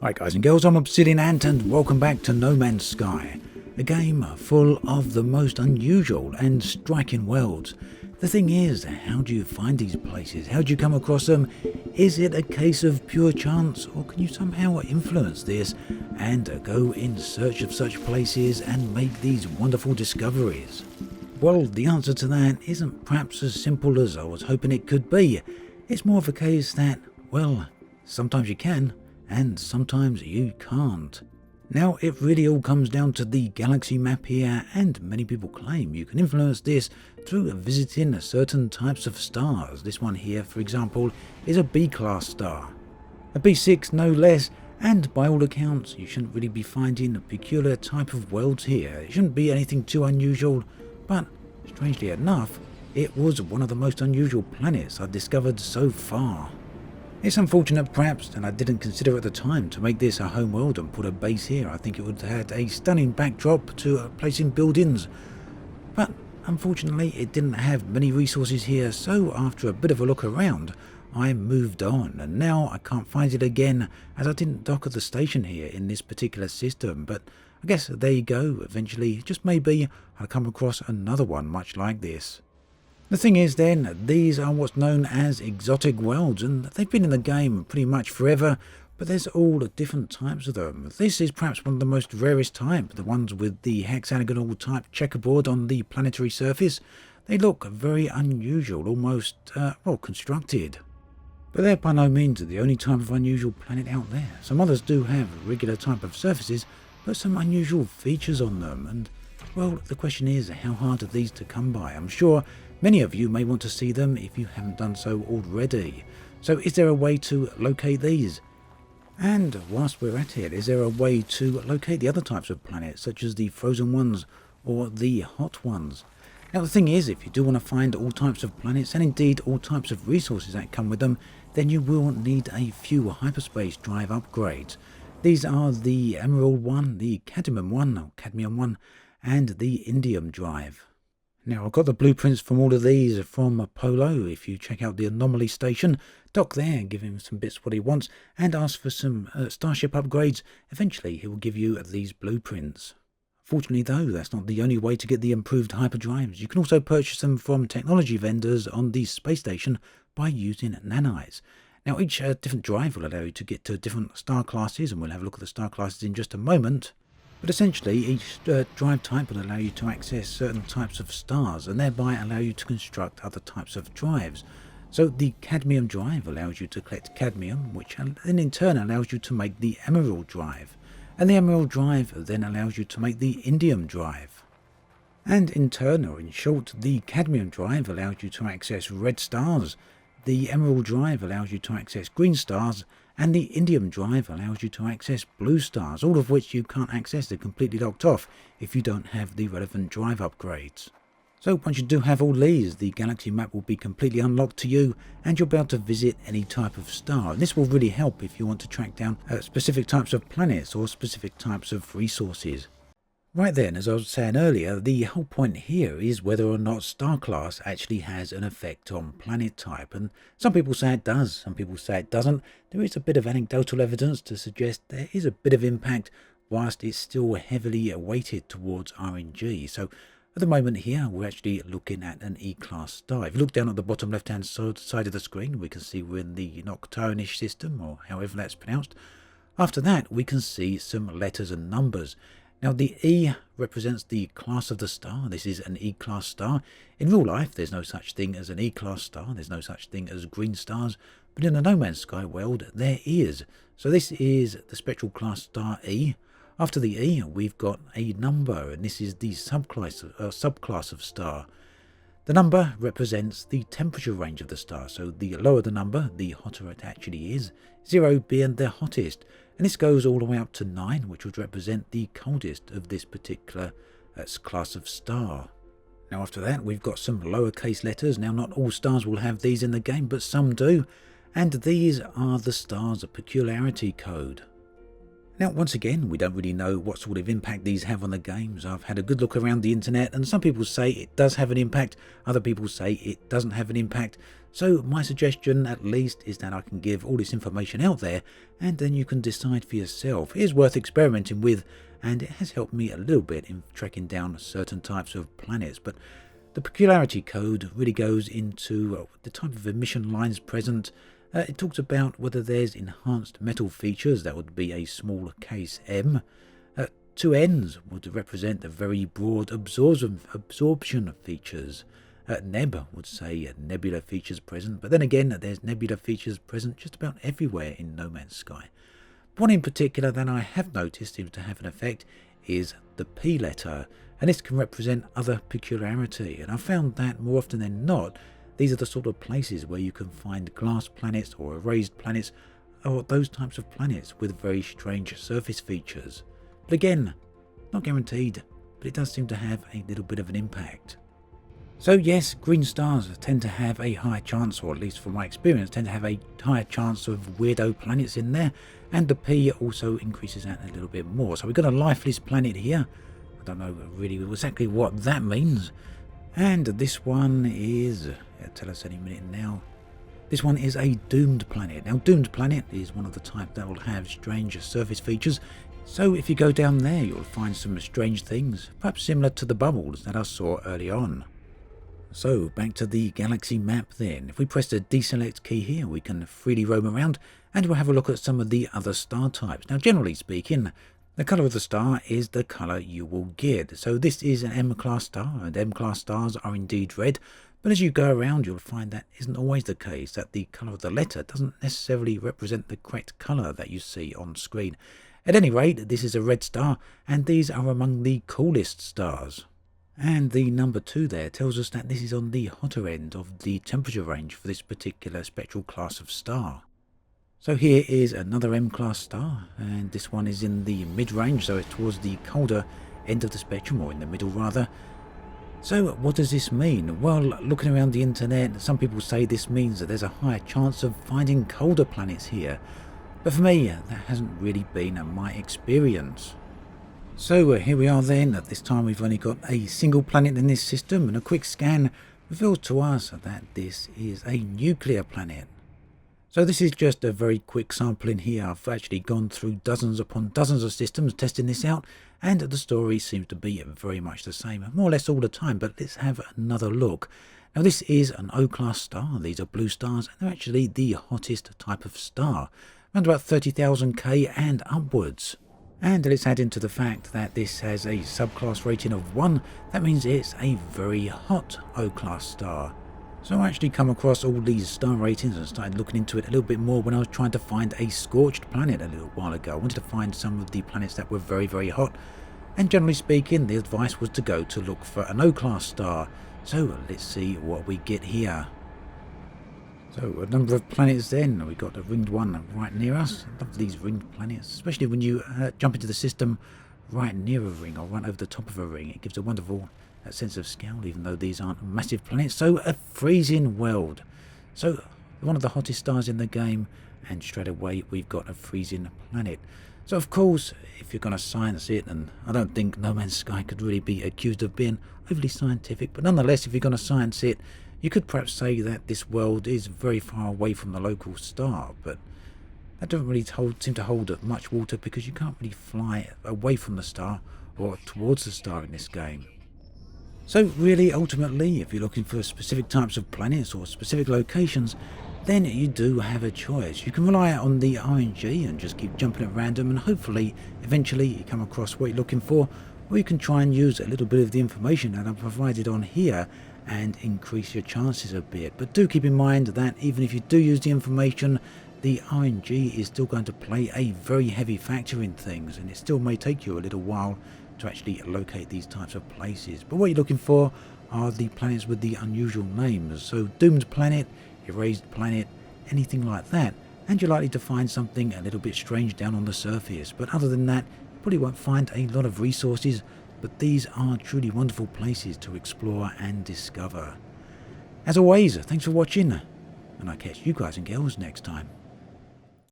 Hi guys and girls, I'm Obsidian Ant and welcome back to No Man's Sky, a game full of the most unusual and striking worlds. The thing is, how do you find these places? How do you come across them? Is it a case of pure chance, or can you somehow influence this and go in search of such places and make these wonderful discoveries? Well, the answer to that isn't perhaps as simple as I was hoping it could be. It's more of a case that, well, sometimes you can, and sometimes you can't. Now, it really all comes down to the galaxy map here, and many people claim you can influence this through visiting certain types of stars. This one here, for example, is a B-class star. A B6 no less, and by all accounts, you shouldn't really be finding a peculiar type of worlds here. It shouldn't be anything too unusual, but strangely enough, it was one of the most unusual planets I've discovered so far. It's unfortunate perhaps that I didn't consider at the time to make this a home world and put a base here. I think it would have had a stunning backdrop to placing buildings. But unfortunately it didn't have many resources here, so after a bit of a look around I moved on, and now I can't find it again as I didn't dock at the station here in this particular system. But I guess there you go, eventually, just maybe I'll come across another one much like this. The thing is then, these are what's known as exotic worlds, and they've been in the game pretty much forever, but there's all different types of them. This is perhaps one of the most rarest type, the ones with the hexagonal type checkerboard on the planetary surface. They look very unusual, almost, well, constructed. But they're by no means the only type of unusual planet out there. Some others do have regular type of surfaces, but some unusual features on them, and, well, the question is, how hard are these to come by? I'm sure many of you may want to see them if you haven't done so already. So is there a way to locate these? And whilst we're at it, is there a way to locate the other types of planets, such as the frozen ones or the hot ones? Now the thing is, if you do want to find all types of planets, and indeed all types of resources that come with them, then you will need a few hyperspace drive upgrades. These are the Emerald one, the Cadmium one, and the Indium drive. Now, I've got the blueprints from all of these from Apollo. If you check out the Anomaly station, dock there, give him some bits what he wants, and ask for some starship upgrades, eventually he will give you these blueprints. Fortunately though, that's not the only way to get the improved hyperdrives. You can also purchase them from technology vendors on the space station by using nanites. Now, each different drive will allow you to get to different star classes, and we'll have a look at the star classes in just a moment. But essentially, each drive type will allow you to access certain types of stars and thereby allow you to construct other types of drives. So the cadmium drive allows you to collect cadmium, which then in turn allows you to make the emerald drive. And the emerald drive then allows you to make the indium drive. And in turn, or in short, the cadmium drive allows you to access red stars. The emerald drive allows you to access green stars, and the indium drive allows you to access blue stars, all of which you can't access. They're completely locked off if you don't have the relevant drive upgrades. So once you do have all these, the galaxy map will be completely unlocked to you, and you'll be able to visit any type of star. And this will really help if you want to track down specific types of planets or specific types of resources. Right then, as I was saying earlier, the whole point here is whether or not star class actually has an effect on planet type, and some people say it does, some people say it doesn't. There is a bit of anecdotal evidence to suggest there is a bit of impact, whilst it's still heavily weighted towards RNG. So at the moment here, we're actually looking at an E-class star. If you look down at the bottom left-hand side of the screen, we can see we're in the Nocturnish system, or however that's pronounced. After that, we can see some letters and numbers. Now the E represents the class of the star. This is an E-class star. In real life, there's no such thing as an E-class star. There's no such thing as green stars. But in the No Man's Sky world, there is. So this is the spectral class star E. After the E, we've got a number, and this is the subclass of star. The number represents the temperature range of the star. So the lower the number, the hotter it actually is. 0 being the hottest. And this goes all the way up to 9, which would represent the coldest of this particular class of star. Now after that, we've got some lowercase letters. Now not all stars will have these in the game, but some do. And these are the star's peculiarity code. Now, once again, we don't really know what sort of impact these have on the games. I've had a good look around the internet, and some people say it does have an impact, other people say it doesn't have an impact. So my suggestion, at least, is that I can give all this information out there, and then you can decide for yourself. It is worth experimenting with, and it has helped me a little bit in tracking down certain types of planets. But the peculiarity code really goes into the type of emission lines present. It talks about whether there's enhanced metal features, that would be a small case m. Two N's would represent the very broad absorption features. Neb would say nebular features present, but then again there's nebular features present just about everywhere in No Man's Sky. One in particular that I have noticed seems to have an effect is the P letter, and this can represent other peculiarity, and I've found that more often than not these are the sort of places where you can find glass planets or erased planets or those types of planets with very strange surface features. But again, not guaranteed, but it does seem to have a little bit of an impact. So yes, green stars tend to have a higher chance, or at least from my experience, tend to have a higher chance of weirdo planets in there, and the P also increases that a little bit more. So we've got a lifeless planet here. I don't know really exactly what that means. And this one is, it'll tell us any minute now, this one is a doomed planet. Now, doomed planet is one of the type that will have strange surface features. So if you go down there, you'll find some strange things, perhaps similar to the bubbles that I saw early on. So back to the galaxy map then. If we press the deselect key here, we can freely roam around, and we'll have a look at some of the other star types. Now, generally speaking, the colour of the star is the colour you will get. So this is an M-class star, and M-class stars are indeed red. But as you go around, you'll find that isn't always the case, that the colour of the letter doesn't necessarily represent the correct colour that you see on screen. At any rate, this is a red star, and these are among the coolest stars. And the number 2 there tells us that this is on the hotter end of the temperature range for this particular spectral class of star. So here is another M-class star, and this one is in the mid-range, so it's towards the colder end of the spectrum, or in the middle rather. So what does this mean? Well, looking around the internet, some people say this means that there's a higher chance of finding colder planets here. But for me, that hasn't really been my experience. So here we are then. At this time we've only got a single planet in this system, and a quick scan reveals to us that this is a nuclear planet. So this is just a very quick sample in here. I've actually gone through dozens upon dozens of systems testing this out, and the story seems to be very much the same, more or less all the time. But let's have another look. Now this is an O-class star. These are blue stars, and they're actually the hottest type of star, around about 30,000 K and upwards. And let's add into the fact that this has a subclass rating of 1. That means it's a very hot O-class star. So I actually come across all these star ratings and started looking into it a little bit more when I was trying to find a scorched planet a little while ago. I wanted to find some of the planets that were very, very hot. And generally speaking, the advice was to go to look for an O-class star. So let's see what we get here. So a number of planets then. We've got a ringed one right near us. I love these ringed planets, especially when you jump into the system right near a ring or right over the top of a ring. It gives a wonderful sense of scale, even though these aren't massive planets. So a freezing world. So one of the hottest stars in the game, and straight away we've got a freezing planet. So of course, if you're going to science it, and I don't think No Man's Sky could really be accused of being overly scientific, but nonetheless, if you're going to science it, you could perhaps say that this world is very far away from the local star, but that doesn't really seem to hold much water, because you can't really fly away from the star or towards the star in this game. So really, ultimately, if you're looking for specific types of planets or specific locations, then you do have a choice. You can rely on the RNG and just keep jumping at random, and hopefully, eventually, you come across what you're looking for, or you can try and use a little bit of the information that I've provided on here and increase your chances a bit. But do keep in mind that even if you do use the information, the RNG is still going to play a very heavy factor in things, and it still may take you a little while to actually locate these types of places. But what you're looking for are the planets with the unusual names. So doomed planet, erased planet, anything like that, and you're likely to find something a little bit strange down on the surface. But other than that, you probably won't find a lot of resources, but these are truly wonderful places to explore and discover. As always, thanks for watching, and I'll catch you guys and girls next time.